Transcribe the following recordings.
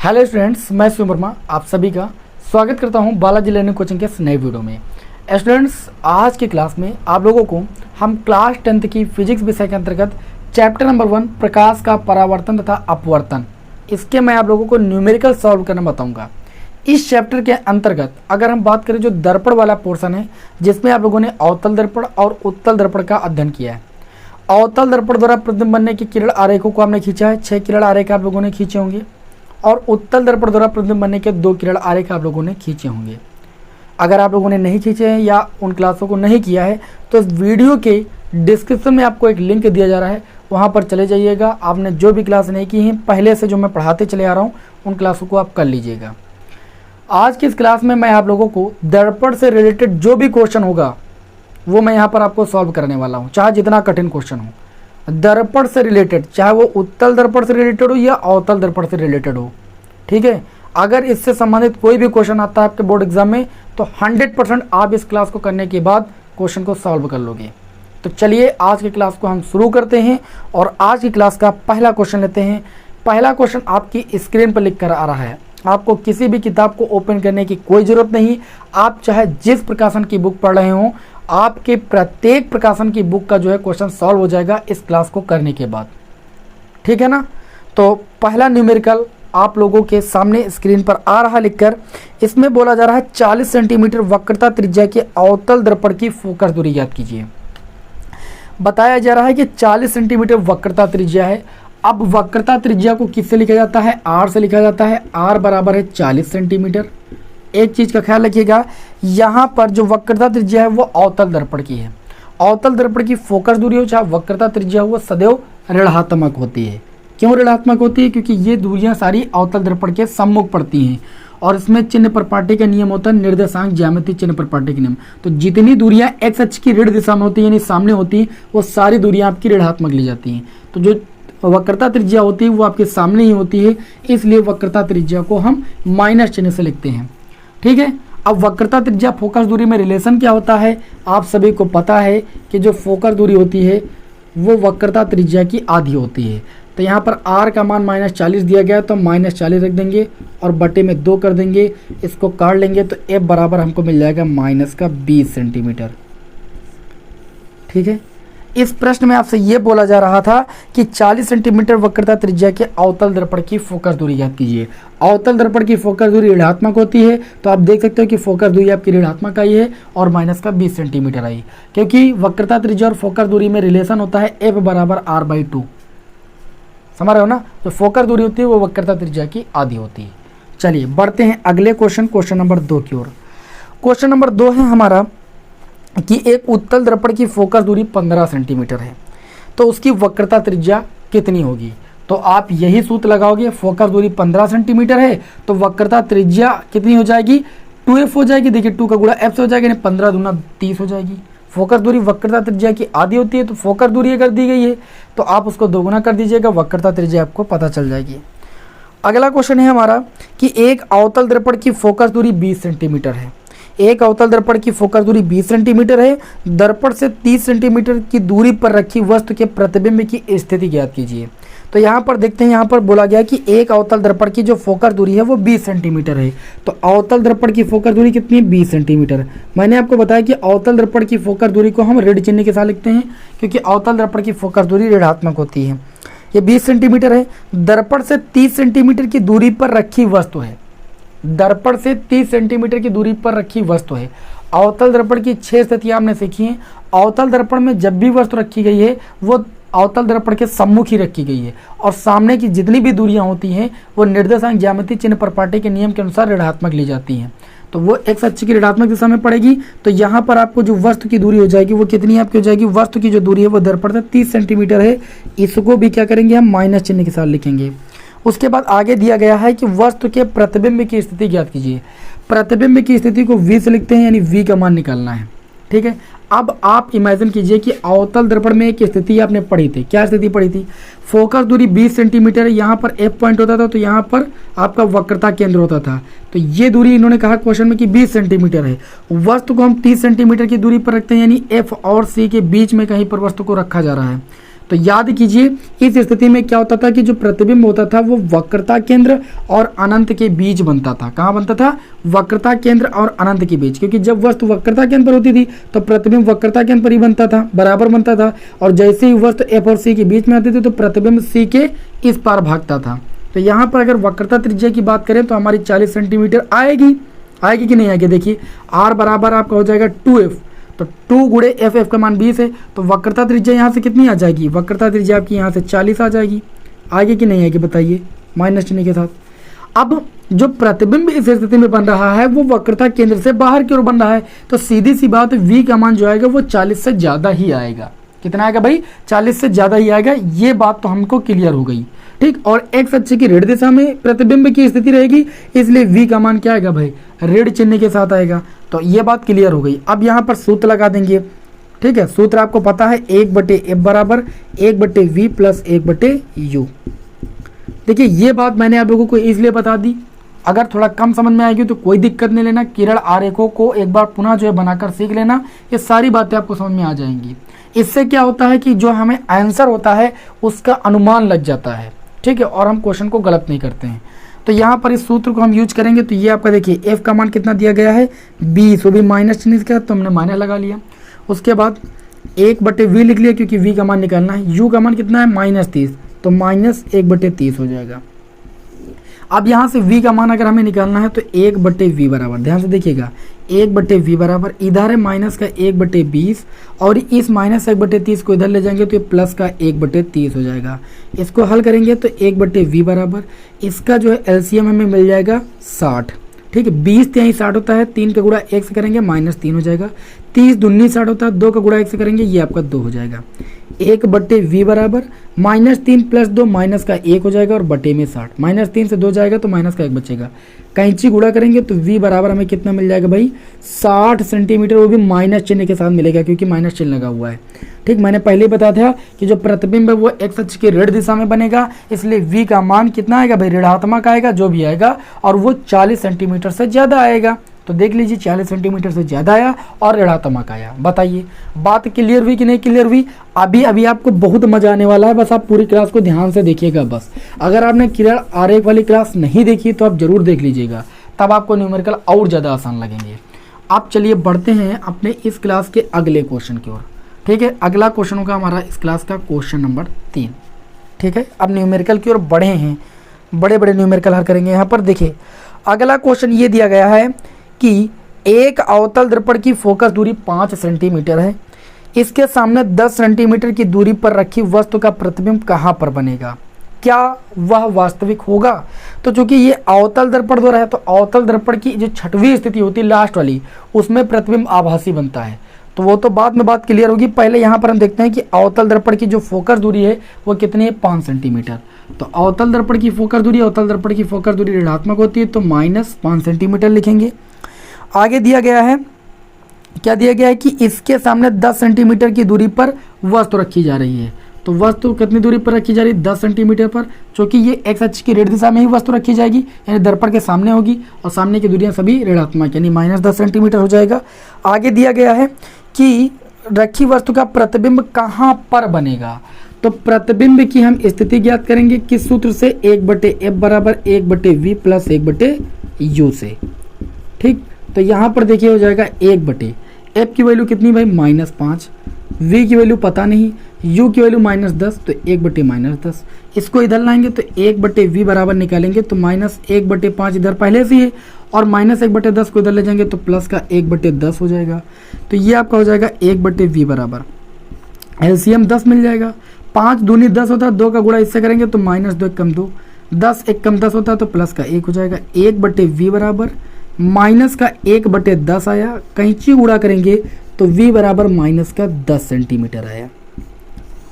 Hello students, मैं शिव वर्मा आप सभी का स्वागत करता हूं बालाजी लर्निंग कोचिंग के इस नए वीडियो में। स्टूडेंट्स, आज की क्लास में आप लोगों को हम क्लास 10th की फिजिक्स विषय के अंतर्गत चैप्टर नंबर 1 प्रकाश का परावर्तन तथा अपवर्तन, इसके मैं आप लोगों को न्यूमेरिकल सॉल्व करना बताऊँगा। इस चैप्टर के अंतर्गत अगर हम बात करें जो दर्पण वाला पोर्सन है, जिसमें आप लोगों ने अवतल दर्पण और उत्तल दर्पण का अध्ययन किया है। अवतल दर्पण द्वारा प्रतिबिंब बनने के किरण आरेखों को हमने खींचा है, 6 किरण आरेख आप लोगों ने खींचे होंगे, और उत्तल दर्पण द्वारा प्रतिबिंब बनने के 2 किरण आरेख आप लोगों ने खींचे होंगे। अगर आप लोगों ने नहीं खींचे हैं या उन क्लासों को नहीं किया है तो इस वीडियो के डिस्क्रिप्शन में आपको एक लिंक दिया जा रहा है, वहाँ पर चले जाइएगा। आपने जो भी क्लास नहीं की हैं, पहले से जो मैं पढ़ाते चले आ रहा हूँ, उन क्लासों को आप कर लीजिएगा। आज की इस क्लास में मैं आप लोगों को दर्पण से रिलेटेड जो भी क्वेश्चन होगा वो मैं यहाँ पर आपको सॉल्व करने वाला हूँ, चाहे जितना कठिन क्वेश्चन हो। दर्पण से रिलेटेड, चाहे वो उत्तल दर्पण से रिलेटेड हो या अवतल दर्पण से रिलेटेड हो, ठीक है। अगर इससे संबंधित कोई भी क्वेश्चन आता है आपके बोर्ड एग्जाम में तो 100% आप इस क्लास को करने के बाद क्वेश्चन को सॉल्व कर लोगे। तो चलिए आज की क्लास को हम शुरू करते हैं और आज की क्लास का पहला क्वेश्चन लेते हैं। पहला क्वेश्चन आपकी स्क्रीन पर लिख कर आ रहा है। आपको किसी भी किताब को ओपन करने की कोई ज़रूरत नहीं। आप चाहे जिस प्रकाशन की बुक पढ़ रहे हों, आपके प्रत्येक प्रकाशन की बुक का जो है क्वेश्चन सॉल्व हो जाएगा इस क्लास को करने के बाद, ठीक है ना। तो पहला न्यूमेरिकल आप लोगों के सामने स्क्रीन पर आ रहा लिखकर। इसमें बोला जा रहा है 40 सेंटीमीटर वक्रता त्रिज्या के अवतल दर्पण की फोकस दूरी ज्ञात कीजिए। बताया जा रहा है कि 40 सेंटीमीटर वक्रता त्रिज्या है। अब वक्रता त्रिज्या को किससे लिखा जाता है? आर से लिखा जाता है। आर बराबर है 40 सेंटीमीटर। एक चीज़ का ख्याल रखिएगा, यहाँ पर जो वक्रता त्रिज्या है वो अवतल दर्पण की है। अवतल दर्पण की फोकस दूरी हो चाहे वक्रता त्रिज्या हो, वो सदैव ऋणात्मक होती है। क्यों ऋणात्मक होती है? क्योंकि ये दूरियां सारी अवतल दर्पण के सम्मुख पड़ती हैं और इसमें चिन्ह प्रपाटी का नियम होता है, निर्देशांक ज्यामिति चिन्ह प्रपाटी का नियम। तो जितनी दूरियां एक्स अक्ष की ऋण दिशा में होती है, यानी सामने होती हैं, वो सारी दूरियां आपकी ऋणात्मक ली जाती हैं। तो जो वक्रता त्रिज्या होती है वो आपके सामने ही होती है, इसलिए वक्रता त्रिज्या को हम माइनस चिन्ह से लिखते हैं, ठीक है। अब वक्रता त्रिज्या फोकस दूरी में रिलेशन क्या होता है? आप सभी को पता है कि जो फोकस दूरी होती है वो वक्रता त्रिज्या की आधी होती है। तो यहाँ पर r का मान -40 दिया गया है, तो -40 रख देंगे और बटे में 2 कर देंगे। इसको काट लेंगे तो f बराबर हमको मिल जाएगा -20 सेंटीमीटर, ठीक है। इस प्रश्न में आपसे ये बोला जा रहा था कि 40 सेंटीमीटर वक्रता त्रिज्या के अवतल दर्पण की फोकस दूरी ज्ञात कीजिए। अवतल दर्पण की फोकस दूरी ऋणात्मक होती है, तो आप देख सकते हो कि फोकस दूरी आपकी ऋणात्मक आई है और -20 सेंटीमीटर आई, क्योंकि वक्रता त्रिज्या और फोकस दूरी में रिलेशन होता है f बराबर r/2। समझ रहे हो ना। जो फोकस दूरी होती है वो वक्रता त्रिज्या की आधी होती है। चलिए बढ़ते हैं अगले क्वेश्चन नंबर 2 की ओर। क्वेश्चन नंबर 2 है हमारा कि एक उत्तल दर्पण की फोकस दूरी 15 सेंटीमीटर है, तो उसकी वक्रता त्रिज्या कितनी होगी? तो आप यही सूत्र लगाओगे, फोकस दूरी 15 सेंटीमीटर है तो वक्रता त्रिज्या कितनी हो जाएगी? 2f हो जाएगी। देखिए 2 का गुणा f से हो जाएगा, 15 दूना 30 हो जाएगी। फोकस दूरी वक्रता त्रिज्या की आधी होती है, तो फोकस दूरी अगर दी गई है तो आप उसको दोगुना कर दीजिएगा, वक्रता त्रिज्या आपको पता चल जाएगी। अगला क्वेश्चन है हमारा कि एक अवतल दर्पण की फोकस दूरी 20 सेंटीमीटर है। एक अवतल दर्पण की फोकस दूरी 20 सेंटीमीटर है। दर्पण से 30 सेंटीमीटर की दूरी पर रखी वस्तु के प्रतिबिंब की स्थिति ज्ञात कीजिए। तो यहाँ पर देखते हैं, यहाँ पर बोला गया कि एक अवतल दर्पण की जो फोकस दूरी है वो 20 सेंटीमीटर है। तो अवतल दर्पण की फोकस दूरी कितनी है? 20 सेंटीमीटर। मैंने आपको बताया कि अवतल दर्पण की फोकस दूरी को हम ऋण चिन्ह के साथ लिखते हैं, क्योंकि अवतल दर्पण की फोकस दूरी ऋणात्मक होती है। ये 20 सेंटीमीटर है। दर्पण से 30 सेंटीमीटर की दूरी पर रखी वस्तु है। दर्पण से 30 सेंटीमीटर की दूरी पर रखी वस्तु है। अवतल दर्पण की 6 स्थितियां आपने सीखी हैं। अवतल दर्पण में जब भी वस्तु रखी गई है वो अवतल दर्पण के सम्मुख ही रखी गई है और सामने की जितनी भी दूरियां होती हैं वो निर्देशांक ज्यामिति चिन्ह प्रपाटी के नियम के अनुसार ऋणात्मक ली जाती हैं। तो वो एक्स अक्ष की ऋणात्मक दिशा में पड़ेगी। तो यहाँ पर आपको जो वस्तु की दूरी हो जाएगी वो कितनी आपकी हो जाएगी? वस्तु की जो दूरी है वो दर्पण से 30 सेंटीमीटर है। इसको भी क्या करेंगे हम? माइनस चिन्ह के साथ लिखेंगे। उसके बाद आगे दिया गया है कि वस्तु के प्रतिबिंब की स्थिति ज्ञात कीजिए। प्रतिबिंब की स्थिति को v से लिखते हैं, यानी v का मान निकालना है, ठीक है। अब आप इमेजिन कीजिए कि अवतल दर्पण में एक स्थिति आपने पढ़ी थी। क्या स्थिति पढ़ी थी? फोकस दूरी 20 सेंटीमीटर है, यहाँ पर f पॉइंट होता था, तो यहाँ पर आपका वक्रता केंद्र होता था। तो ये दूरी इन्होंने कहा क्वेश्चन में कि 20 सेंटीमीटर है। वस्तु को हम 30 सेंटीमीटर की दूरी पर रखते हैं, यानी f और c के बीच में कहीं पर वस्तु को रखा जा रहा है। तो याद कीजिए इस स्थिति में क्या होता था कि जो प्रतिबिंब होता था वो वक्रता केंद्र और अनंत के बीच बनता था। कहाँ बनता था? वक्रता केंद्र और अनंत के बीच, क्योंकि जब वस्तु वक्रता केंद्र पर होती थी तो प्रतिबिंब वक्रता केंद्र पर ही बनता था, बराबर बनता था। और जैसे ही वस्तु एफ और सी के बीच में आती थी तो प्रतिबिंब सी के इस पार भागता था। तो यहाँ पर अगर वक्रता त्रिज्या की बात करें तो हमारी 40 सेंटीमीटर आएगी कि नहीं आएगी? देखिए आर बराबर आपका हो जाएगा 2f, तो 2 गुणे एफ, एफ का मान 20 है, तो वक्रता त्रिज्या यहाँ से कितनी आ जाएगी? वक्रता त्रिज्या आपकी यहाँ से 40 आ जाएगी। आएगी कि नहीं आएगी बताइए, माइनस चिन्ह के साथ। अब जो प्रतिबिंब इस स्थिति में बन रहा है वो वक्रता केंद्र से बाहर की ओर बन रहा है, तो सीधी सी बात v का मान जो आएगा वो 40 से ज़्यादा ही आएगा। कितना आएगा भाई? 40 से ज़्यादा ही आएगा। ये बात तो हमको क्लियर हो गई, ठीक। और एक्स अक्ष की ऋण दिशा में प्रतिबिंब की स्थिति रहेगी, इसलिए v का मान क्या आएगा भाई? ऋण चिन्ह के साथ आएगा। तो ये बात क्लियर हो गई। अब यहाँ पर सूत्र लगा देंगे, ठीक है। सूत्र आपको पता है 1/f बराबर 1/v प्लस 1/u। देखिए ये बात मैंने आप लोगों को इसलिए बता दी, अगर थोड़ा कम समझ में आएगी तो कोई दिक्कत नहीं लेना, किरण आरेखों को एक बार पुनः जो है बनाकर सीख लेना, ये सारी बातें आपको समझ में आ जाएंगी। इससे क्या होता है कि जो हमें आंसर होता है उसका अनुमान लग जाता है, ठीक है, और हम क्वेश्चन को गलत नहीं करते हैं। तो यहाँ पर इस सूत्र को हम यूज करेंगे। तो ये आपका देखिए f का मान कितना दिया गया है 20, वो भी माइनस चिन्ह का, तो हमने माइनस लगा लिया। उसके बाद 1/v लिख लिया क्योंकि v का मान निकालना है। u का मान कितना है -30, तो -1/30 हो जाएगा। अब यहाँ से v का मान अगर हमें निकालना है तो 1/v बराबर, ध्यान से देखिएगा, 1/v बराबर इधर है माइनस का 1/20 और इस -1/30 को इधर ले जाएंगे तो ये प्लस का 1/30 हो जाएगा। इसको हल करेंगे तो 1/v बराबर इसका जो है एलसीएम हमें मिल जाएगा 60, ठीक है। 20 3 60 होता है, 3 का गुणा 1 से करेंगे -3 हो जाएगा। 30 दूनी 60 होता है, 2 का गुणा 1 से करेंगे ये आपका 2 हो जाएगा। 1/v बराबर -3 प्लस 2 माइनस का 1 हो जाएगा और बटे में 60, -3 से 2 जाएगा तो माइनस का 1 बचेगा। कैंची गुणा करेंगे तो v बराबर हमें कितना मिल जाएगा भाई 60 सेंटीमीटर, वो भी माइनस चिन्ह के साथ मिलेगा क्योंकि माइनस चिन्ह लगा हुआ है, ठीक। मैंने पहले ही बताया था कि जो प्रतिबिंब है वो एक्स अक्ष की ऋण दिशा में बनेगा, इसलिए v का मान कितना आएगा भाई? ऋणात्मक आएगा जो भी आएगा, और वो 40 सेंटीमीटर से ज़्यादा आएगा। तो देख लीजिए 40 सेंटीमीटर से ज़्यादा आया और ऋणात्मक आया। बताइए बात क्लियर हुई कि नहीं क्लियर हुई? अभी आपको बहुत मजा आने वाला है, बस आप पूरी क्लास को ध्यान से देखिएगा। बस अगर आपने किरण आरेख वाली क्लास नहीं देखी तो आप जरूर देख लीजिएगा, तब आपको न्यूमेरिकल और ज़्यादा आसान लगेंगे। आप चलिए बढ़ते हैं अपने इस क्लास के अगले क्वेश्चन की ओर, ठीक है। अगला क्वेश्चन होगा हमारा इस क्लास का क्वेश्चन नंबर 3, ठीक है। अब न्यूमेरिकल की ओर बढ़े हैं, बड़े बड़े न्यूमेरिकल हल करेंगे। यहाँ पर देखिए अगला क्वेश्चन ये दिया गया है कि एक अवतल दर्पण की फोकस दूरी 5 सेंटीमीटर है, इसके सामने 10 सेंटीमीटर की दूरी पर रखी वस्तु का प्रतिबिंब कहाँ पर बनेगा? क्या वह वास्तविक होगा? तो चूंकि ये अवतल दर्पण द्वारा है तो अवतल दर्पण की जो 6वीं स्थिति होती है लास्ट वाली, उसमें प्रतिबिंब आभासी बनता है, तो वो तो बाद में बात क्लियर होगी। पहले यहाँ पर हम देखते हैं कि अवतल दर्पण की जो फोकस दूरी है वो कितनी है? 5 सेंटीमीटर। तो अवतल दर्पण की फोकस दूरी ऋणात्मक होती है, तो -5 सेंटीमीटर लिखेंगे। आगे दिया गया है, क्या दिया गया है कि इसके सामने 10 सेंटीमीटर की दूरी पर वस्तु रखी जा रही है। तो वस्तु कितनी दूरी पर रखी जा रही है? 10 सेंटीमीटर पर, क्योंकि ये एक्स अक्ष की ऋण दिशा में ही वस्तु रखी जाएगी, यानी दर्पण के सामने होगी और सामने की दूरियां सभी ऋणात्मक, यानी -10 सेंटीमीटर हो जाएगा। आगे दिया गया है कि रखी वस्तु का प्रतिबिंब कहाँ पर बनेगा। तो प्रतिबिंब की हम स्थिति ज्ञात करेंगे किस सूत्र से? 1/f बराबर 1/v प्लस 1/u से, ठीक। तो यहाँ पर देखिए हो जाएगा 1/f की वैल्यू कितनी भाई? -5, v की वैल्यू पता नहीं, u की वैल्यू -10, तो 1/-10। इसको इधर लाएंगे तो 1/v बराबर निकालेंगे तो -1/5 इधर पहले से है, और -1/10 को इधर ले जाएंगे तो प्लस का 1/10 हो जाएगा। तो ये आपका हो जाएगा 1/v बराबर एलसीएम 10 मिल जाएगा। 5 दूनी 10 होता है, 2 का गुणा इससे करेंगे तो -2 = 2, 10 1 = 10 होता है तो प्लस का 1 हो जाएगा। 1/v बराबर माइनस का 1/10 आया, कैंची गुणा करेंगे तो v बराबर -10 सेंटीमीटर आया।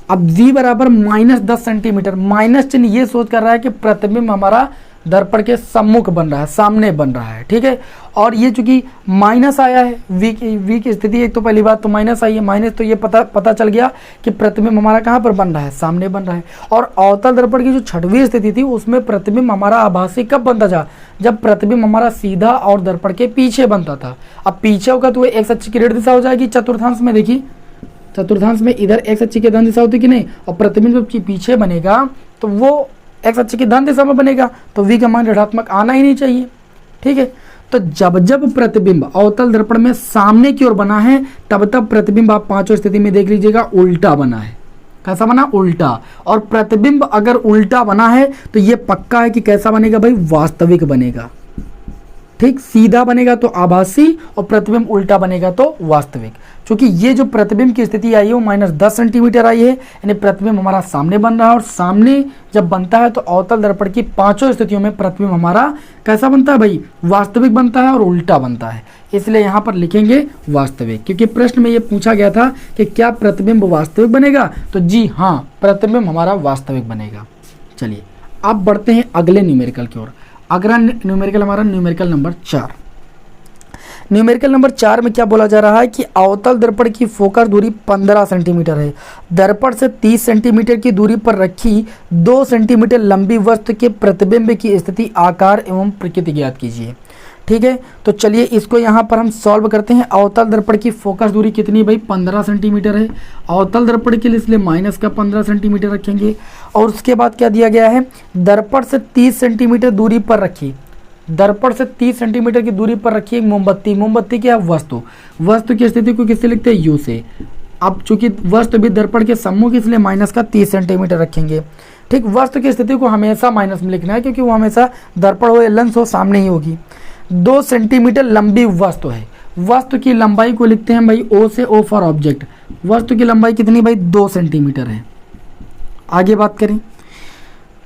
अब v बराबर -10 सेंटीमीटर, माइनस चिन्ह ये सोच कर रहा है कि प्रतिबिंब हमारा दर्पण के सम्मुख बन रहा है, सामने बन रहा है, ठीक है। और ये चूंकि माइनस आया है, v की स्थिति, एक तो पहली बात तो माइनस आई है, माइनस तो ये पता चल गया कि प्रतिबिंब हमारा कहाँ पर बन रहा है? सामने बन रहा है। और अवतल दर्पण की जो 6वीं स्थिति थी उसमें प्रतिबिंब हमारा आभासी कब बनता था? जब प्रतिबिंब हमारा सीधा और दर्पण के पीछे बनता था। अब पीछे होगा तो एक्स अक्ष की ऋण दिशा हो जाएगी चतुर्थांश में, देखिए चतुर्थांश में इधर एक्स अक्ष की धन दिशा होती कि नहीं, और प्रतिबिंब जब पीछे बनेगा तो वो एक्स अक्ष की धन दिशा में बनेगा, तो v का मान ऋणात्मक आना ही नहीं चाहिए। ठीक है, तो जब जब प्रतिबिंब अवतल दर्पण में सामने की ओर बना है तब तब प्रतिबिंब आप पांचों स्थिति में देख लीजिएगा उल्टा बना है। कैसा बना? उल्टा। और प्रतिबिंब अगर उल्टा बना है तो ये पक्का है कि कैसा बनेगा भाई? वास्तविक बनेगा। ठीक, सीधा बनेगा तो आभासी और प्रतिबिंब उल्टा बनेगा तो वास्तविक। क्योंकि ये जो प्रतिबिंब की स्थिति आई है वो -10 सेंटीमीटर आई है, यानी प्रतिबिंब हमारा सामने बन रहा है, और सामने जब बनता है तो अवतल दर्पण की पांचों स्थितियों में प्रतिबिंब हमारा कैसा बनता है भाई? वास्तविक बनता है और उल्टा बनता है। इसलिए यहाँ पर लिखेंगे वास्तविक, क्योंकि प्रश्न में ये पूछा गया था कि क्या प्रतिबिंब वास्तविक बनेगा, तो जी हाँ, प्रतिबिंब हमारा वास्तविक बनेगा। चलिए अब बढ़ते हैं अगले न्यूमेरिकल की ओर। अगला न्यूमेरिकल हमारा न्यूमेरिकल नंबर 4। न्यूमेरिकल नंबर 4 में क्या बोला जा रहा है कि अवतल दर्पण की फोकस दूरी 15 सेंटीमीटर है। दर्पण से 30 सेंटीमीटर की दूरी पर रखी 2 सेंटीमीटर लंबी वस्तु के प्रतिबिंब की स्थिति, आकार एवं प्रकृति ज्ञात कीजिए। ठीक है, तो चलिए इसको यहाँ पर हम सॉल्व करते हैं। अवतल दर्पण की फोकस दूरी कितनी भाई? 15 सेंटीमीटर है। अवतल दर्पण के लिए इसलिए -15 सेंटीमीटर रखेंगे। और उसके बाद क्या दिया गया है? दर्पण से 30 सेंटीमीटर दूरी पर रखी, दर्पण से 30 सेंटीमीटर की दूरी पर रखी एक मोमबत्ती। मोमबत्ती क्या? वस्तु। वस्तु की स्थिति को किससे लिखते हैं? यू से। अब चूंकि वस्तु भी दर्पण के सम्मुख, इसलिए -30 सेंटीमीटर रखेंगे। ठीक, वस्तु की स्थिति को हमेशा माइनस में लिखना है, क्योंकि वो हमेशा दर्पण हो या लेंस हो सामने ही होगी। 2 सेंटीमीटर लंबी वस्तु है। वस्तु की लंबाई को लिखते हैं भाई O से, O फॉर ऑब्जेक्ट। वस्तु की लंबाई कितनी भाई? 2 सेंटीमीटर है। आगे बात करें,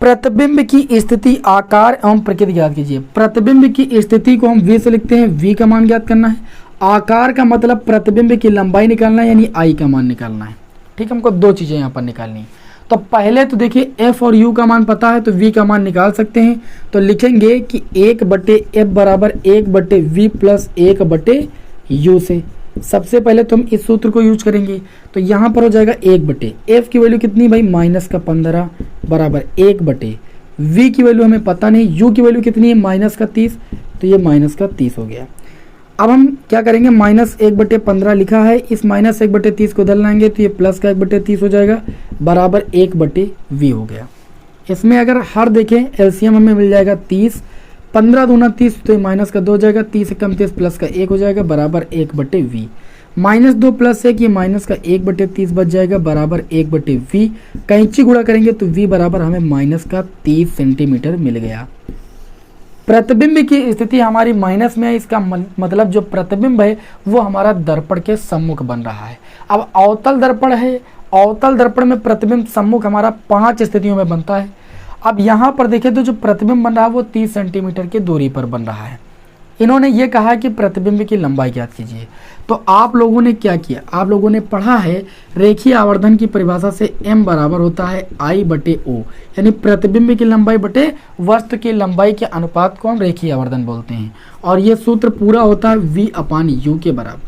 प्रतिबिंब की स्थिति, आकार एवं प्रकृति ज्ञात कीजिए। प्रतिबिंब की स्थिति को हम V से लिखते हैं, V का मान ज्ञात करना है। आकार का मतलब प्रतिबिंब की लंबाई निकालना है, यानी I का मान निकालना है। ठीक, हमको 2 चीजें यहाँ पर निकालनी है। तो पहले तो देखिए F और U का मान पता है, तो V का मान निकाल सकते हैं। तो लिखेंगे कि 1/F बराबर 1/V प्लस 1/U से। सबसे पहले तो हम इस सूत्र को यूज करेंगे, तो यहाँ पर हो जाएगा 1/F की वैल्यू कितनी भाई? -15 बराबर 1/V की वैल्यू हमें पता नहीं, U की वैल्यू कितनी है? -30, तो ये -30 हो गया। अब हम क्या करेंगे? -1/15 लिखा है, इस -1/30 को इधर लाएंगे तो ये प्लस का 1/30 हो जाएगा, बराबर 1/V हो गया। इसमें अगर हर देखें एलसीएम हमें मिल जाएगा 30, 15 दूना 30, तो ये माइनस का 2 हो जाएगा, 30 से कम 30 प्लस का 1 हो जाएगा, बराबर 1/V। -2 प्लस 1, ये माइनस का 1/30 बच जाएगा, बराबर 1/V। कैंची गुणा करेंगे तो V बराबर हमें -30 सेंटीमीटर मिल गया। प्रतिबिंब की स्थिति हमारी माइनस में है, इसका मतलब जो प्रतिबिंब है वो हमारा दर्पण के सम्मुख बन रहा है। अब अवतल दर्पण है, अवतल दर्पण में प्रतिबिंब सम्मुख हमारा 5 स्थितियों में बनता है। अब यहाँ पर देखें तो जो प्रतिबिंब बन रहा है वो 30 सेंटीमीटर की दूरी पर बन रहा है। इन्होंने ये कहा कि प्रतिबिंब की लंबाई ज्ञात कीजिए। तो आप लोगों ने क्या किया? आप लोगों ने पढ़ा है रेखीय आवर्धन की परिभाषा से m बराबर होता है I/O, यानी प्रतिबिंब की लंबाई बटे वस्तु की लंबाई के अनुपात को हम रेखीय आवर्धन बोलते हैं। और ये सूत्र पूरा होता है V/U के बराबर।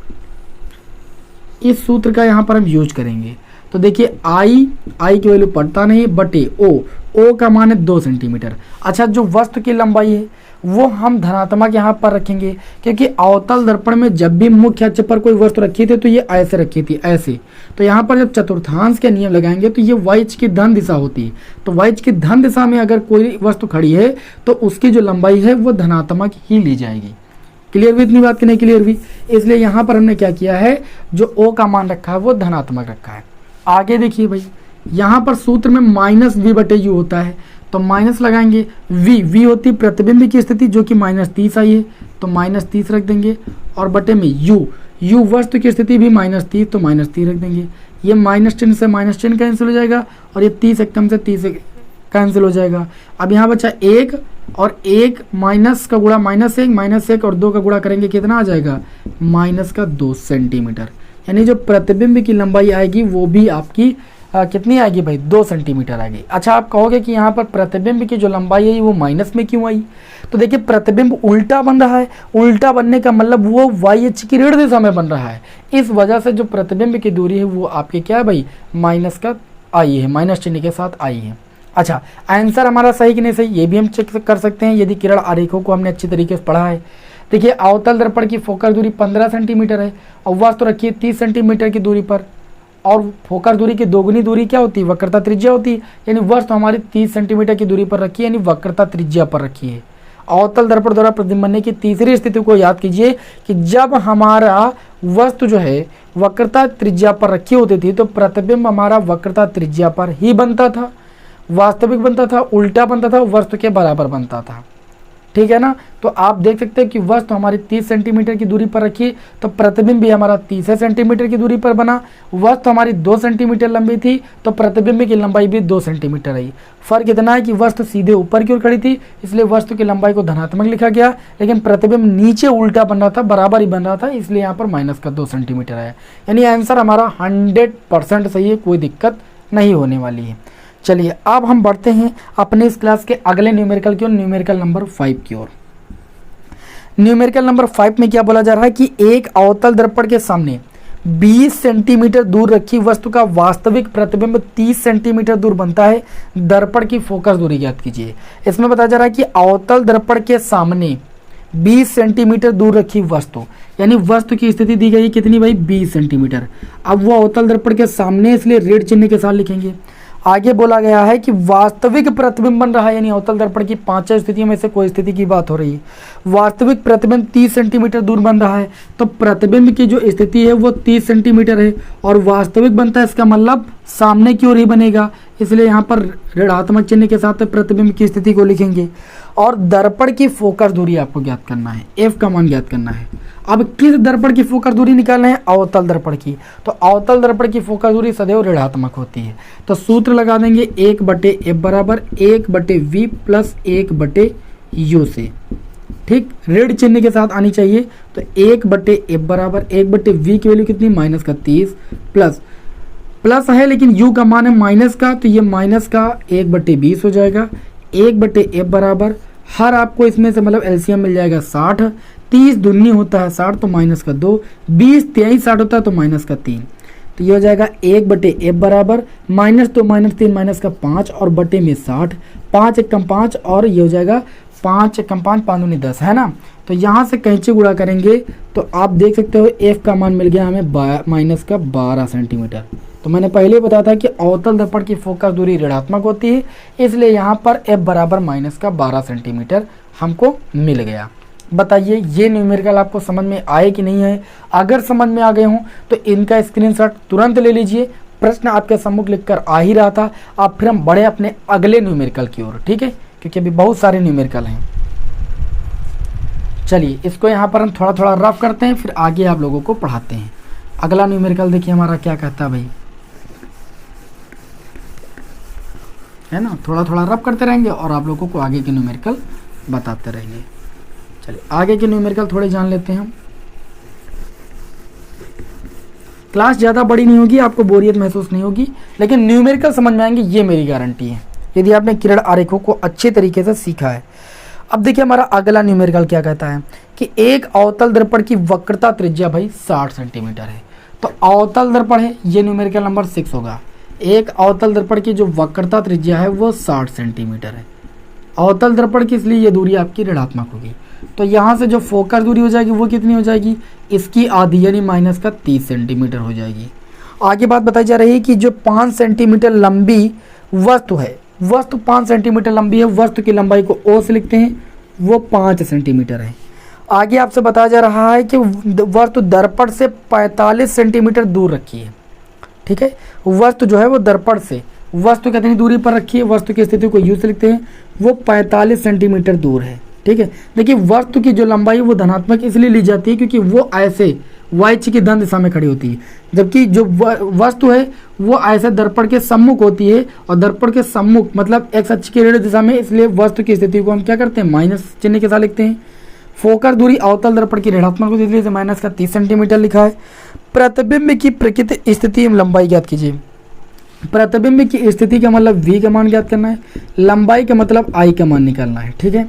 इस सूत्र का यहाँ पर हम यूज करेंगे। तो देखिए I की वैल्यू पढ़ता नहीं, बटे O का मान है 2 सेंटीमीटर। अच्छा, जो वस्तु की लंबाई है वो हम धनात्मक यहाँ पर रखेंगे, क्योंकि अवतल दर्पण में जब भी मुख्य अक्ष पर कोई वस्तु रखी थी तो ये ऐसे रखी थी, ऐसे। तो यहाँ पर जब चतुर्थांश के नियम लगाएंगे तो ये y की धन दिशा होती है। तो y की धन दिशा में अगर कोई वस्तु खड़ी है तो उसकी जो लंबाई है वो धनात्मक ही ली जाएगी। क्लियर हुई इतनी बात की नहीं? क्लियर हुई। इसलिए यहाँ पर हमने क्या किया है, जो O का मान रखा है वो धनात्मक रखा है। आगे देखिए भाई, यहाँ पर सूत्र में -V/U होता है, तो माइनस लगाएंगे। V होती प्रतिबिंब की स्थिति जो कि -30 आई है, तो -30 रख देंगे, और बटे में U वस्तु की स्थिति भी -30, तो -30 रख देंगे। ये -10 से -10 कैंसिल हो जाएगा, और ये 30 कम से 30 कैंसिल हो जाएगा। अब यहाँ बचा 1 और 1 माइनस का गुणा -1 और 2 का गुणा करेंगे, कितना आ जाएगा? -2 सेंटीमीटर। यानी जो प्रतिबिंब की लंबाई आएगी वो भी आपकी कितनी आएगी भाई? 2 सेंटीमीटर आएगी। अच्छा, आप कहोगे कि यहाँ पर प्रतिबिंब की जो लंबाई है वो माइनस में क्यों आई? तो देखिए प्रतिबिंब उल्टा बन रहा है, उल्टा बनने का मतलब वो y अक्ष की ऋण दिशा में बन रहा है। इस वजह से जो प्रतिबिंब की दूरी है वो आपकी क्या है भाई? माइनस का आई है, माइनस चिन्ह के साथ आई है। अच्छा, आंसर हमारा सही कि नहीं सही ये भी हम चेक कर सकते हैं यदि किरण आरेखों को हमने अच्छी तरीके से पढ़ा है। देखिए अवतल दर्पण की फोकस दूरी 15 सेंटीमीटर है और वस्तु रखी है 30 सेंटीमीटर की दूरी पर, और फोकस दूरी की दोगुनी दूरी क्या होती है, वक्रता त्रिज्या होती है। यानी वस्तु हमारी 30 सेंटीमीटर की दूरी पर रखी है, यानी वक्रता त्रिज्या पर रखी है। अवतल दर्पण द्वारा प्रतिबिंब बनने की तीसरी स्थिति को याद कीजिए कि जब हमारा वस्तु जो है वक्रता त्रिज्या पर रखी होती थी तो प्रतिबिंब हमारा वक्रता त्रिज्या पर ही बनता था, वास्तविक बनता था, उल्टा बनता था, वस्तु के बराबर बनता था। ठीक है ना। तो आप देख सकते हैं कि वस्तु हमारी 30 सेंटीमीटर की दूरी पर रखी तो प्रतिबिंब भी हमारा 30 सेंटीमीटर की दूरी पर बना। वस्तु हमारी 2 सेंटीमीटर लंबी थी तो प्रतिबिंब की लंबाई भी 2 सेंटीमीटर आई। फर्क इतना है कि वस्तु सीधे ऊपर की ओर खड़ी थी इसलिए वस्तु की लंबाई को धनात्मक लिखा गया, लेकिन प्रतिबिंब नीचे उल्टा बन रहा था, बराबर ही बन रहा था, इसलिए यहाँ पर माइनस का 2 सेंटीमीटर आया। यानी आंसर हमारा 100% सही है, कोई दिक्कत नहीं होने वाली है। चलिए अब हम बढ़ते हैं अपने इस क्लास के अगले न्यूमेरिकल की ओर, न्यूमेरिकल नंबर 5 की ओर। न्यूमेरिकल नंबर 5 में क्या बोला जा रहा है कि एक अवतल दर्पण के सामने 20 सेंटीमीटर दूर रखी वस्तु का वास्तविक प्रतिबिंब 30 सेंटीमीटर दूर बनता है। दर्पण की फोकस दूरी ज्ञात कीजिए। इसमें बताया जा रहा है कि अवतल दर्पण के सामने 20 सेंटीमीटर दूर रखी वस्तु, यानी वस्तु की स्थिति दी गई कितनी भाई, 20 सेंटीमीटर। अब वो अवतल दर्पण के सामने इसलिए ऋण चिन्ह के साथ लिखेंगे। आगे बोला गया है कि वास्तविक प्रतिबिंब बन रहा है, यानी अवतल दर्पण की 5 स्थितियों में से कोई स्थिति की बात हो रही है। वास्तविक प्रतिबिंब 30 सेंटीमीटर दूर बन रहा है तो प्रतिबिंब की जो स्थिति है वो 30 सेंटीमीटर है और वास्तविक बनता है, इसका मतलब सामने की ओर ही बनेगा, इसलिए यहाँ पर ऋणात्मक चिन्ह के साथ प्रतिबिंब की स्थिति को लिखेंगे। और दर्पण की फोकस दूरी आपको ज्ञात करना है, एफ का मान ज्ञात करना है। अब किस दर्पण की फोकस दूरी निकालना है, अवतल दर्पण की। तो अवतल दर्पण की फोकस दूरी सदैव ऋणात्मक होती है, तो सूत्र लगा देंगे 1/f बराबर 1/v प्लस 1/u से। ठीक, ऋण चिन्ह के साथ आनी चाहिए। तो 1/f बराबर 1/v की वैल्यू कितनी, माइनस का 30 प्लस है लेकिन u का मान है माइनस का, तो ये माइनस का 1/20 हो जाएगा। 1/f बराबर हर आपको इसमें से मतलब एलसीएम मिल जाएगा 60, 30 दूनी होता है 60 तो माइनस का 2, 20 23 60 होता है तो माइनस का 3। तो ये हो जाएगा 1/f बराबर माइनस 2 माइनस 3 माइनस का 5 और बटे में 60, 5 एकम 5 और ये हो जाएगा 5 एकम 5 5 दूनी 10 है ना। तो यहाँ से कैंची गुणा करेंगे तो आप देख सकते हो f का मान मिल गया हमें माइनस का 12 सेंटीमीटर। तो मैंने पहले बताया था कि अवतल दर्पण की फोकस दूरी ऋणात्मक होती है, इसलिए यहाँ पर f बराबर माइनस का 12 सेंटीमीटर हमको मिल गया। बताइए ये न्यूमेरिकल आपको समझ में आए कि नहीं आए। अगर समझ में आ गए हों तो इनका स्क्रीनशॉट तुरंत ले लीजिए। प्रश्न आपके सम्मुख लिखकर आ ही रहा था। अब फिर हम बढ़े अपने अगले न्यूमेरिकल की ओर, ठीक है, क्योंकि अभी बहुत सारे न्यूमेरिकल हैं। चलिए इसको यहाँ पर हम थोड़ा थोड़ा रफ करते हैं, फिर आगे आप लोगों को पढ़ाते हैं। अगला न्यूमेरिकल देखिए हमारा क्या कहता है भाई, है ना। थोड़ा थोड़ा रफ करते रहेंगे और आप लोगों को आगे के न्यूमेरिकल बताते रहेंगे। चलिए आगे के न्यूमेरिकल थोड़े जान लेते हैं हम। क्लास ज़्यादा बड़ी नहीं होगी, आपको बोरियत महसूस नहीं होगी, लेकिन न्यूमेरिकल समझ में आएंगे ये मेरी गारंटी है, यदि आपने किरण आरेखों को अच्छे तरीके से सीखा है। अब देखिए हमारा अगला न्यूमेरिकल क्या कहता है कि एक अवतल दर्पण की वक्रता त्रिज्या भाई 60 सेंटीमीटर है। तो अवतल दर्पण है, ये न्यूमेरिकल नंबर 6 होगा। एक अवतल दर्पण की जो वक्रता त्रिज्या है वो 60 सेंटीमीटर है। अवतल दर्पण की इसलिए ये दूरी आपकी ऋणात्मक होगी। तो यहाँ से जो फोकस दूरी हो जाएगी वो कितनी हो जाएगी, इसकी आधी यानी माइनस का 30 सेंटीमीटर हो जाएगी। आगे बात बताई जा रही है कि जो 5 सेंटीमीटर लंबी वस्तु है, वस्तु 5 सेंटीमीटर लंबी है, वस्तु की लंबाई को ओ से लिखते हैं, वो 5 सेंटीमीटर है। आगे आपसे बताया जा रहा है कि वस्तु दर्पण से 45 सेंटीमीटर दूर रखी है। ठीक है, वस्तु जो है वो दर्पण से वस्तु कितनी दूरी पर रखी है, वस्तु की स्थिति को यू से लिखते हैं, वो 45 सेंटीमीटर दूर है। ठीक है, देखिए वस्तु की जो लंबाई वो धनात्मक इसलिए ली जाती है क्योंकि वो ऐसे वाई की धन दिशा में खड़ी होती है, जबकि जो वस्तु है वो ऐसे दर्पण के सम्मुख होती है, और दर्पण के सम्मुख मतलब एक्स अक्ष की ऋण दिशा में, इसलिए वस्तु की स्थिति को हम क्या करते हैं, माइनस चिन्ह के साथ लिखते हैं। फोकस दूरी अवतल दर्पण की ऋणात्मक होती है, इसलिए माइनस का 30 सेंटीमीटर लिखा है। प्रतिबिंब की प्रकृति स्थिति एवं लंबाई ज्ञात कीजिए। प्रतिबिंब की स्थिति का मतलब v का मान ज्ञात करना है, लंबाई का मतलब i का मान निकालना है। ठीक है,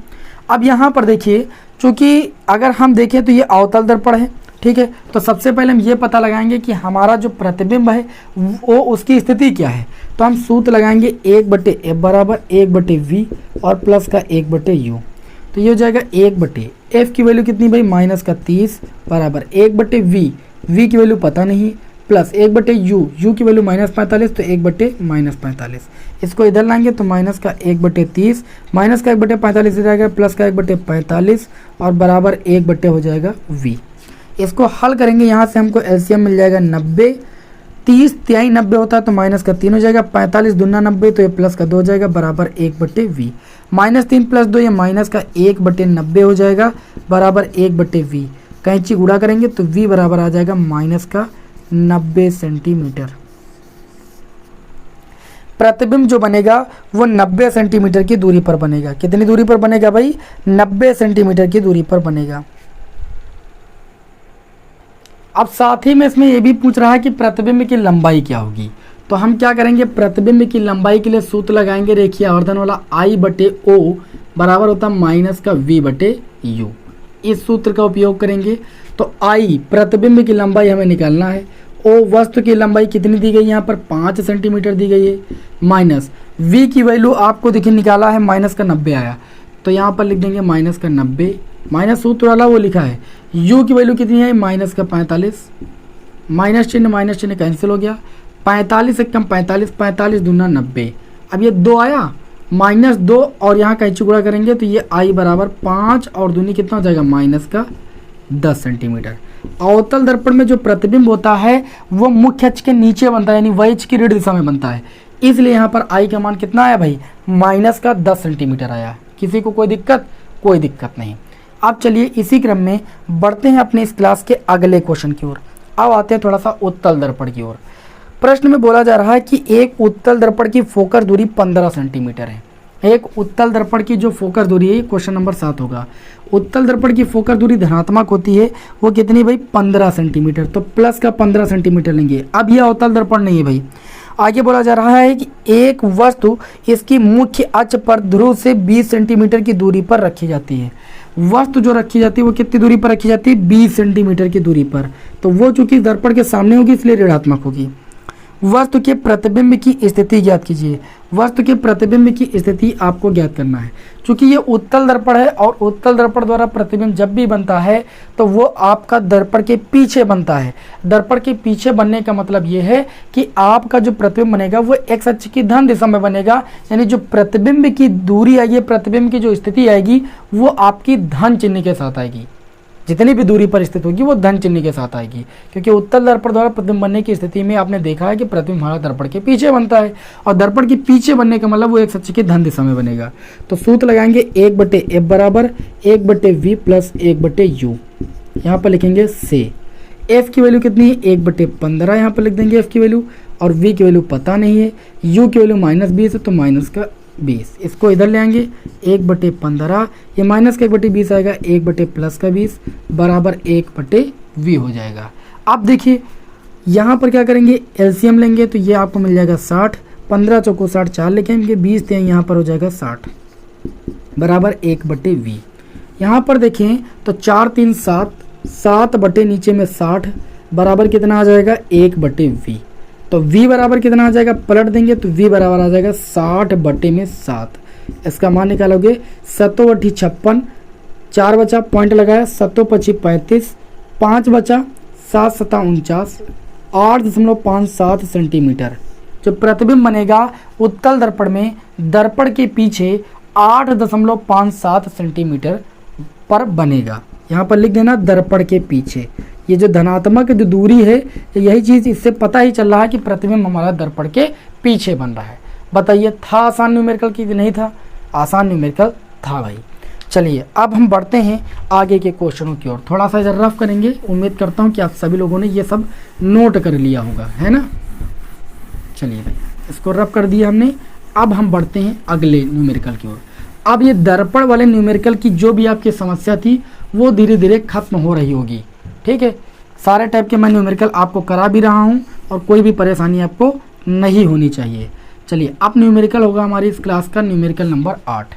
अब यहाँ पर देखिए, चूंकि अगर हम देखें तो ये अवतल दर्पण है, ठीक है, तो सबसे पहले हम ये पता लगाएंगे कि हमारा जो प्रतिबिंब है वो उसकी स्थिति क्या है। तो हम सूत्र लगाएंगे 1/f बराबर 1/v और प्लस का 1/u। तो ये हो जाएगा 1/f की वैल्यू कितनी भाई, माइनस का 30 बराबर 1/v, v की वैल्यू पता नहीं, प्लस 1/u, u की वैल्यू -45 तो 1/-45, इसको इधर लाएंगे तो माइनस का 1/30, माइनस का 1/45 हो जाएगा प्लस का 1/45 और बराबर 1 हो जाएगा v। इसको हल करेंगे, यहाँ से हमको एलसीएम मिल जाएगा 90, 30 तिहाई 90 होता है तो माइनस का 3 हो जाएगा, 45 दूना 90 तो ये प्लस का 2 हो जाएगा बराबर 1/v। -3 + 2 ये माइनस का 1/90 हो जाएगा बराबर 1/v। कैंची गुणा करेंगे तो v बराबर आ जाएगा माइनस का 90 सेंटीमीटर। प्रतिबिंब जो बनेगा वो 90 सेंटीमीटर की दूरी पर बनेगा। कितनी दूरी पर बनेगा भाई? 90 सेंटीमीटर की दूरी पर बनेगा। अब साथ ही में इसमें ये भी पूछ रहा है कि प्रतिबिंब की लंबाई क्या होगी, तो हम क्या करेंगे, प्रतिबिंब की लंबाई के लिए सूत्र लगाएंगे रेखीय आवर्धन वाला I/O बराबर होता है माइनस का V/U। इस सूत्र का उपयोग करेंगे तो I प्रतिबिंब की लंबाई हमें निकालना है, O वस्तु की लंबाई कितनी दी गई यहाँ पर 5 सेंटीमीटर दी गई है, माइनस V की वैल्यू आपको देखिए निकाला है माइनस का 90 आया तो यहाँ पर लिख देंगे माइनस का 90, माइनस सूत्र वाला वो लिखा है। U की वैल्यू कितनी है माइनस का 45, माइनस चिन्ह कैंसिल हो गया, 45 से कम 45, 45 दूना 90, अब ये 2 आया -2 और यहाँ कैंची गुणा करेंगे तो ये I बराबर 5 और दूनी कितना हो जाएगा माइनस का 10 सेंटीमीटर। अवतल दर्पण में जो प्रतिबिंब होता है वो मुख्य अक्ष के नीचे बनता है, यानी y अक्ष की ऋण दिशा में बनता है, इसलिए यहाँ पर I का मान कितना आया भाई माइनस का 10 सेंटीमीटर आया। किसी को कोई दिक्कत? कोई दिक्कत नहीं। अब चलिए इसी क्रम में बढ़ते हैं अपने इस क्लास के अगले क्वेश्चन की ओर। अब आते हैं थोड़ा सा उत्तल दर्पण की ओर। प्रश्न में बोला जा रहा है कि एक उत्तल दर्पण की फोकस दूरी 15 सेंटीमीटर है। एक उत्तल दर्पण की जो फोकस दूरी है, क्वेश्चन नंबर 7 होगा। उत्तल दर्पण की फोकस दूरी धनात्मक होती है, वो कितनी भाई 15 सेंटीमीटर, तो प्लस का 15 सेंटीमीटर लेंगे। अब यह अवतल दर्पण नहीं है भाई। आगे बोला जा रहा है कि एक वस्तु इसकी मुख्य अक्ष पर ध्रुव से 20 सेंटीमीटर की दूरी पर रखी जाती है। वस्तु जो रखी जाती है वो कितनी दूरी पर रखी जाती है 20 सेंटीमीटर की दूरी पर, तो वो चूंकि दर्पण के सामने होगी इसलिए ऋणात्मक होगी। वस्तु के प्रतिबिंब की स्थिति ज्ञात कीजिए। वस्तु के प्रतिबिंब की स्थिति आपको ज्ञात करना है। चूंकि ये उत्तल दर्पण है और उत्तल दर्पण द्वारा प्रतिबिंब जब भी बनता है तो वो आपका दर्पण के पीछे बनता है। दर्पण के पीछे बनने का मतलब ये है कि आपका जो प्रतिबिंब बनेगा वो एक्स अक्ष की धन दिशा में बनेगा, यानी जो प्रतिबिंब की दूरी आएगी, प्रतिबिंब की जो स्थिति आएगी वो आपकी धन चिन्ह के साथ आएगी। जितनी भी दूरी पर स्थित होगी वो धन चिन्ह के साथ आएगी, क्योंकि उत्तल दर्पण द्वारा प्रतिबिंब बनने की स्थिति में आपने देखा है कि प्रतिबिंब हमारा दर्पण के पीछे बनता है और दर्पण के पीछे बनने का मतलब वो एक अक्ष की धन दिशा में बनेगा। तो सूत्र लगाएंगे 1/f बराबर 1/v प्लस 1/u। यहाँ पर लिखेंगे से f की वैल्यू कितनी है 1/15 यहाँ पर लिख देंगे f की वैल्यू, और v की वैल्यू पता नहीं है, u की वैल्यू -20 है तो माइनस का 20, इसको इधर ले आएंगे 1/15, ये माइनस का 1/20 आएगा 1/+20 बराबर 1/v हो जाएगा। अब देखिए यहाँ पर क्या करेंगे, एलसीएम लेंगे तो ये आपको मिल जाएगा 60, 15 चौको 60 4 लेके आएंगे 20 यहाँ पर हो जाएगा 60 बराबर 1/v। यहाँ पर देखें तो 4 3 7, 7 बटे नीचे में 60 बराबर कितना आ जाएगा 1/v। तो v बराबर कितना आ जाएगा, पलट देंगे तो v बराबर आ जाएगा 60/7। इसका मान निकालोगे 7/56, 4 बचा पॉइंट लगाया 7/25 35, 5 बचा 7/7 8.57 सेंटीमीटर। जो प्रतिबिंब बनेगा उत्तल दर्पण में दर्पण के पीछे 8.57 सेंटीमीटर पर बनेगा। यहाँ पर लिख देना दर्पण के पीछे। ये जो धनात्मक जो दूरी है यही चीज़ इससे पता ही चल रहा है कि प्रतिबिंब हमारा दर्पण के पीछे बन रहा है। बताइए था आसान न्यूमेरिकल कि नहीं था? आसान न्यूमेरिकल था भाई। चलिए अब हम बढ़ते हैं आगे के क्वेश्चनों की ओर। थोड़ा सा इधर रफ करेंगे, उम्मीद करता हूँ कि आप सभी लोगों ने ये सब नोट कर लिया होगा, है ना। चलिए भाई इसको रफ कर दिया हमने। अब हम बढ़ते हैं अगले न्यूमेरिकल की ओर। अब ये दर्पण वाले न्यूमेरिकल की जो भी आपकी समस्या थी वो धीरे धीरे खत्म हो रही होगी, ठीक है। सारे टाइप के मैं न्यूमेरिकल आपको करा भी रहा हूँ और कोई भी परेशानी आपको नहीं होनी चाहिए। चलिए अब न्यूमेरिकल होगा हमारी इस क्लास का न्यूमेरिकल नंबर 8।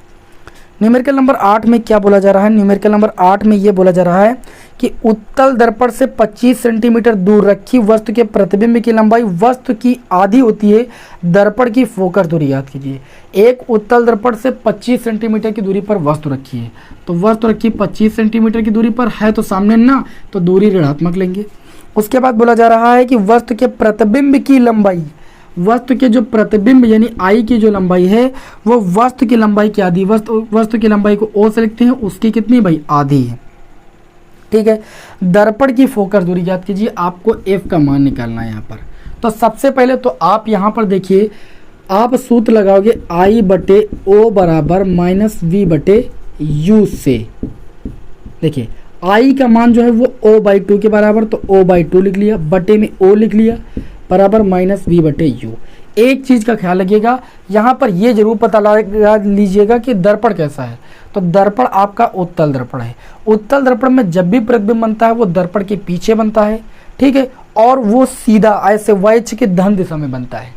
न्यूमेरिकल नंबर 8 में क्या बोला जा रहा है? न्यूमेरिकल नंबर 8 में ये बोला जा रहा है कि उत्तल दर्पण से 25 सेंटीमीटर दूर रखी वस्तु के प्रतिबिंब की लंबाई वस्तु की आधी होती है, दर्पण की फोकस दूरी याद कीजिए। एक उत्तल दर्पण से 25 सेंटीमीटर की दूरी पर वस्तु रखी है, तो वस्तु रखी 25 सेंटीमीटर की दूरी पर है तो सामने ना, तो दूरी ऋणात्मक लेंगे। उसके बाद बोला जा रहा है कि वस्तु के प्रतिबिंब की लंबाई, वस्तु के जो प्रतिबिंब यानी आई की जो लंबाई है वो वस्तु की लंबाई की आधी, वस्तु की लंबाई को ओ से लिखते हैं, उसकी कितनी भाई आधी है। ठीक है, दर्पण की फोकस दूरी ज्ञात कीजिए, आपको एफ का मान निकालना है यहाँ पर। तो सबसे पहले तो आप यहाँ पर देखिए, आप सूत्र लगाओगे आई बटे ओ बराबर माइनस वी बटे यू से। देखिए आई का मान जो है वो ओ बाई टू के बराबर, तो ओ बाई टू लिख लिया, बटे में ओ लिख लिया, बराबर माइनस वी बटे यू। एक चीज़ का ख्याल रखिएगा, यहाँ पर ये जरूर पता लगा लीजिएगा कि दर्पण कैसा है। तो दर्पण आपका उत्तल दर्पण है। उत्तल दर्पण में जब भी प्रतिबिंब बनता है वो दर्पण के पीछे बनता है, ठीक है, और वो सीधा ऐसे वाइच के धन दिशा में बनता है।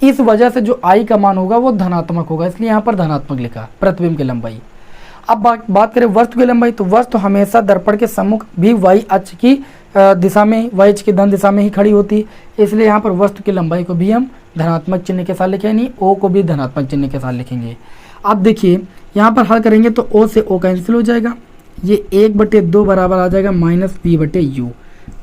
इस वजह से जो आई का मान होगा वो धनात्मक होगा, इसलिए यहाँ पर धनात्मक लिखा प्रतिबिंब की लंबाई। अब बात करें वस्तु की लंबाई, तो वस्तु हमेशा दर्पण के सम्मुख भी वाई अक्ष की दिशा में, वाई अक्ष की धन दिशा में ही खड़ी होती है, इसलिए यहाँ पर वस्तु की लंबाई को भी हम धनात्मक चिन्ह के साथ लिखेंगे, नहीं ओ को भी धनात्मक चिन्ह के साथ लिखेंगे। अब देखिए यहाँ पर हल करेंगे तो ओ से ओ कैंसिल हो जाएगा, ये 1/2 बराबर आ जाएगा माइनस वी बटे यू,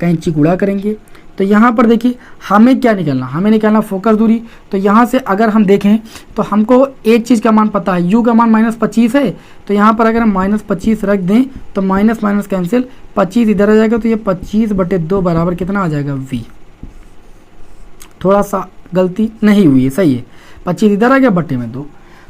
कैंची गुणा करेंगे। तो यहाँ पर देखिए हमें क्या निकालना, हमें निकालना फोकस दूरी। तो यहाँ से अगर हम देखें तो हमको एक चीज़ का मान पता है, u का मान -25 है, तो यहाँ पर अगर हम -25 रख दें तो माइनस माइनस कैंसिल, 25 इधर आ जाएगा, तो ये 25/2 बराबर कितना आ जाएगा v। थोड़ा सा गलती नहीं हुई है, सही है, 25 इधर आ गया, बटे में 2।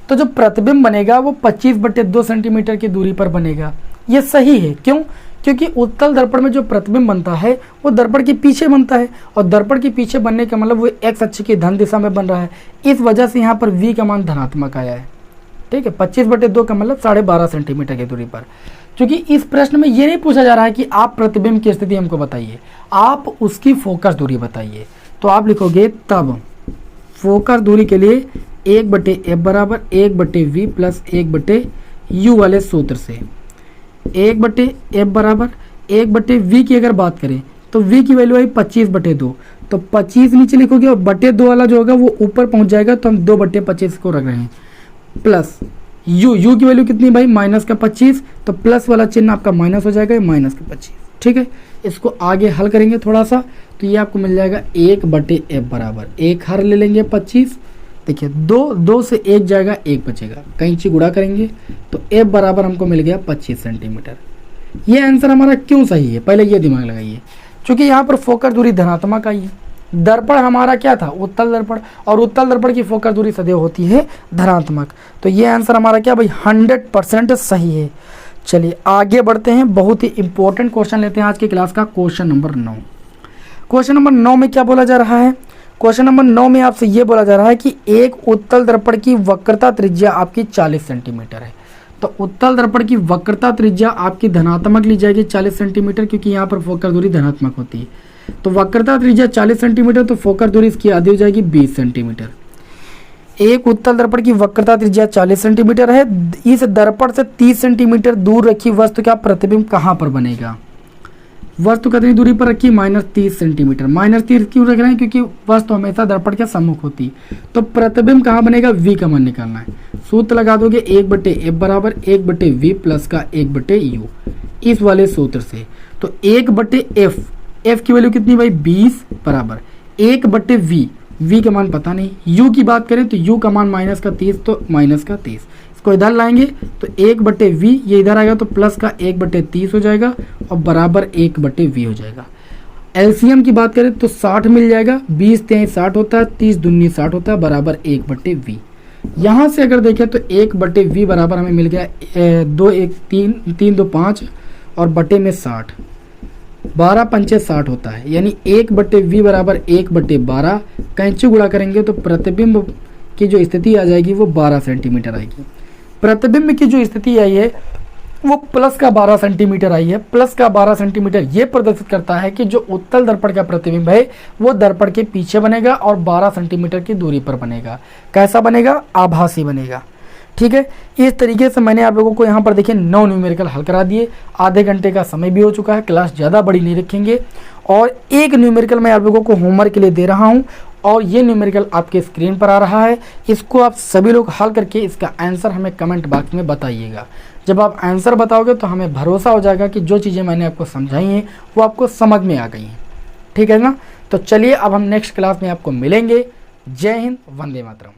तो जो प्रतिबिंब बनेगा वो 25/2 सेंटीमीटर की दूरी पर बनेगा। ये सही है, क्यों? क्योंकि उत्तल दर्पण में जो प्रतिबिंब बनता है वो दर्पण के पीछे बनता है, और दर्पण के पीछे बनने का मतलब वो एक्स अक्ष की धन दिशा में बन रहा है। इस वजह से यहाँ पर v का मान धनात्मक आया है। ठीक है, 25/2 का मतलब 12.5 सेंटीमीटर की दूरी पर। क्योंकि इस प्रश्न में ये नहीं पूछा जा रहा है कि आप प्रतिबिंब की स्थिति हमको बताइए, आप उसकी फोकस दूरी बताइए। तो आप लिखोगे तब फोकस दूरी के लिए 1/f बराबर 1/v प्लस 1/u वाले सूत्र से 1/f बराबर 1/v की अगर बात करें तो v की वैल्यू आई 25/2, तो 25 नीचे लिखोगे और बटे 2 वाला जो होगा वो ऊपर पहुंच जाएगा, तो हम 2/25 को रख रहे हैं, प्लस u की वैल्यू कितनी भाई -25, तो प्लस वाला चिन्ह आपका माइनस हो जाएगा, -25। ठीक है, इसको आगे हल करेंगे थोड़ा सा, तो ये आपको मिल जाएगा 1/f बराबर, एक हर ले लेंगे 25, देखिए 2 से 1 जाएगा, 1 बचेगा, कैंची गुणा करेंगे तो f बराबर हमको मिल गया 25 सेंटीमीटर। ये आंसर हमारा क्यों सही है, पहले ये दिमाग लगाइए, क्योंकि यहाँ पर फोकस दूरी धनात्मक आई है। दर्पण हमारा क्या था, उत्तल दर्पण, और उत्तल दर्पण की फोकस दूरी सदैव होती है धनात्मक। तो ये आंसर हमारा क्या भाई 100% सही है। चलिए आगे बढ़ते हैं, बहुत ही इंपॉर्टेंट क्वेश्चन लेते हैं आज की क्लास का, क्वेश्चन नंबर 9। क्वेश्चन नंबर 9 में क्या बोला जा रहा है, क्वेश्चन नंबर 9 में आपसे ये बोला जा रहा है कि एक उत्तल दर्पण की वक्रता त्रिज्या आपकी 40 सेंटीमीटर है। तो उत्तल दर्पण की वक्रता त्रिज्या आपकी धनात्मक ली जाएगी 40 सेंटीमीटर, क्योंकि यहाँ पर फोकस दूरी धनात्मक होती है। तो वक्रता त्रिज्या 40 सेंटीमीटर, तो फोकस दूरी इसकी आधी हो जाएगी 20 सेंटीमीटर। एक उत्तल दर्पण की वक्रता त्रिज्या 40 सेंटीमीटर है, इस दर्पण से 30 सेंटीमीटर दूर रखी वस्तु का प्रतिबिंब कहाँ पर बनेगा। वस्तु कितनी दूरी पर रखी, -30 सेंटीमीटर। -30 क्यों रख रहे हैं, क्योंकि वस्तु हमेशा दर्पण के सम्मुख होती है। तो प्रतिबिंब कहाँ बनेगा, v का मान निकालना है। सूत्र लगा दोगे 1/f बराबर 1/v प्लस का 1/u, इस वाले सूत्र से। तो 1/f, f की वैल्यू कितनी भाई 20 बराबर 1/v, v का मान पता नहीं। u की बात करें तो u का मान -30, तो -30 इसको इधर लाएंगे तो 1/v, ये इधर आएगा तो प्लस का 1/30 हो जाएगा और बराबर 1/v हो जाएगा। एलसीएम की बात करें तो 60 मिल जाएगा, 20 × 60 होता है, 30 दूनी 60 होता है, बराबर 1/v। यहाँ से अगर देखें तो 1/v बराबर हमें मिल गया 2 1 3 3 2 5 और बटे में 60, 12 पंचे 60 होता है, यानी 1/v बराबर 1/12। कैंची गुणा करेंगे तो प्रतिबिंब की जो स्थिति आ जाएगी वो 12 सेंटीमीटर आएगी। प्रतिबिंब की जो स्थिति आई है वो प्लस का 12 सेंटीमीटर आई है। प्लस का 12 सेंटीमीटर ये प्रदर्शित करता है कि जो उत्तल दर्पण का प्रतिबिंब है वो दर्पण के पीछे बनेगा और 12 सेंटीमीटर की दूरी पर बनेगा। कैसा बनेगा, आभासी बनेगा। ठीक है, इस तरीके से मैंने आप लोगों को यहाँ पर देखिए 9 न्यूमेरिकल हल करा दिए। आधे घंटे का समय भी हो चुका है, क्लास ज़्यादा बड़ी नहीं रखेंगे। और एक न्यूमेरिकल मैं आप लोगों को होमवर्क के लिए दे रहा हूँ, और ये न्यूमेरिकल आपके स्क्रीन पर आ रहा है। इसको आप सभी लोग हल करके इसका आंसर हमें कमेंट बॉक्स में बताइएगा। जब आप आंसर बताओगे तो हमें भरोसा हो जाएगा कि जो चीज़ें मैंने आपको समझाई हैं वो आपको समझ में आ गई हैं। ठीक है ना। तो चलिए अब हम नेक्स्ट क्लास में आपको मिलेंगे। जय हिंद, वंदे मातरम।